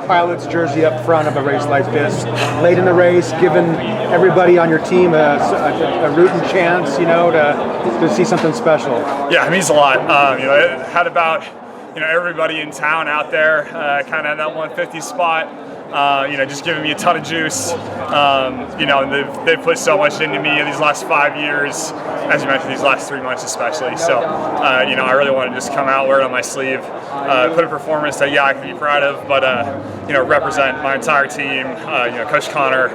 pilot's jersey up front of a race like this, late in the race, giving everybody on your team a rooting chance, to see something special? Yeah, it means a lot. It had about everybody in town out there, kind of at that 150 spot. Just giving me a ton of juice. They've put so much into me in these last 5 years, as you mentioned, these last 3 months especially. So, I really want to just come out, wear it on my sleeve, put a performance that, I can be proud of, but, represent my entire team, Coach Connor,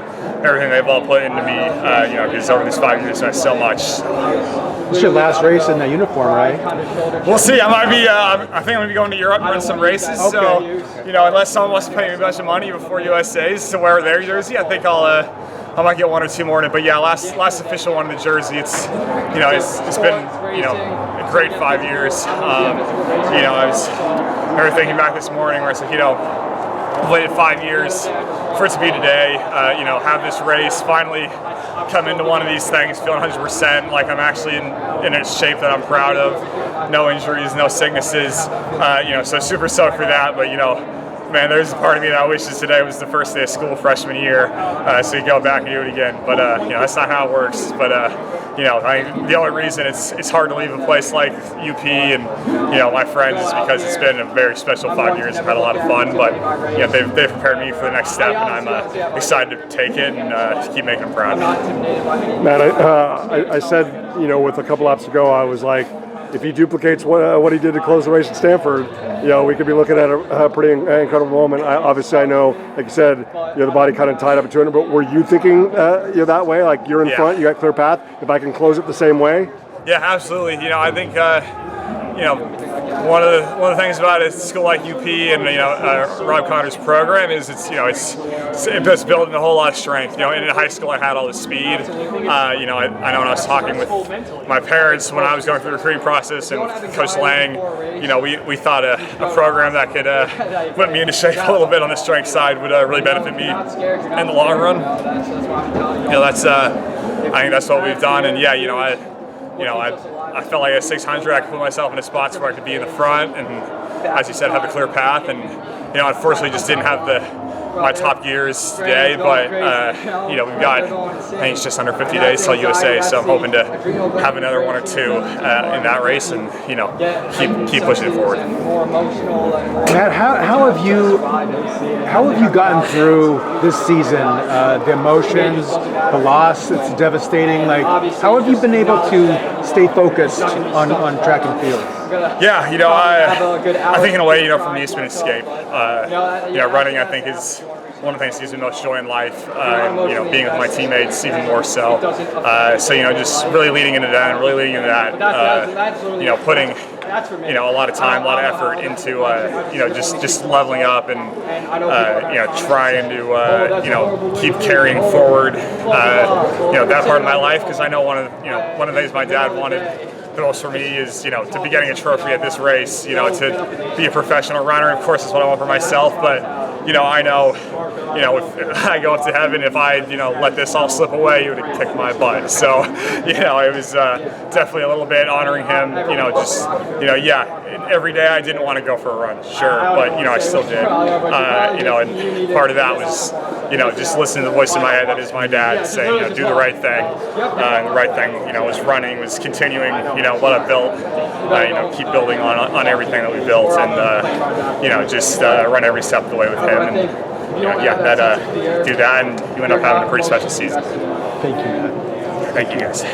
everything they've all put into me, because over these 5 years, meant so much. This is your last race in the uniform, right? We'll see. I might be. I think I'm gonna be going to Europe and run some races. Okay. So, unless someone wants to pay me a bunch of money before USA's to wear their jersey, I think I might get 1 or 2 more in it. But yeah, last official one in the jersey. It's been a great 5 years. I was thinking back this morning where I said, I've waited 5 years for it to be today. Have this race finally come into one of these things feeling 100%, like I'm actually in a shape that I'm proud of. No injuries, no sicknesses. So super stoked for that. But man, there's a part of me that wishes today was the first day of school freshman year, so you go back and do it again. But that's not how it works. But the only reason it's hard to leave a place like UP and my friends is because it's been a very special 5 years. I've had a lot of fun, but they've prepared me for the next step, and I'm excited to take it and keep making them proud. Matt, I said with a couple laps ago, I was like, if he duplicates what he did to close the race at Stanford, we could be looking at a pretty incredible moment. Obviously, I know, like you said, the body kind of tied up at 200, but were you thinking that way? Like, you're in front, you got clear path. If I can close it the same way? Yeah, absolutely. I think one of the things about a school like UP and Rob Connor's program is it's building a whole lot of strength. In high school I had all the speed. I know when I was talking with my parents when I was going through the recruiting process and with Coach Lang, we thought a program that could put me into shape a little bit on the strength side would really benefit me in the long run. I think that's what we've done, and I felt like at 600 I could put myself in a spot where I could be in the front and, as you said, have a clear path. And unfortunately, just didn't have my top gears today. But we've got, I think it's just under 50 days till USA, so I'm hoping to have another 1 or 2 in that race and keep pushing it forward. Matt, how have you gotten through this season? The emotions, the loss, it's devastating. Like, how have you been able to stay focused on track and field? Yeah, I think in a way, for me, it's been an escape. Running, I think, is one of the things that gives me most joy in life. Being with my teammates even more so. Just really leading into that, putting a lot of time, a lot of effort into just leveling up and trying to keep carrying forward that part of my life, because I know one of the things my dad wanted the most for me is to be getting a trophy at this race, to be a professional runner. Of course, that's what I want for myself, but I know if I go up to heaven, if I let this all slip away, it would kick my butt. So it was definitely a little bit honoring him. Every day I didn't want to go for a run, sure, but I still did. And part of that was just listening to the voice in my head that is my dad saying, do the right thing. And the right thing was running, was continuing what I built, keep building on everything that we built, and just run every step of the way with him, and do that, and you end up having a pretty special season. Thank you, Matt. Thank you, guys.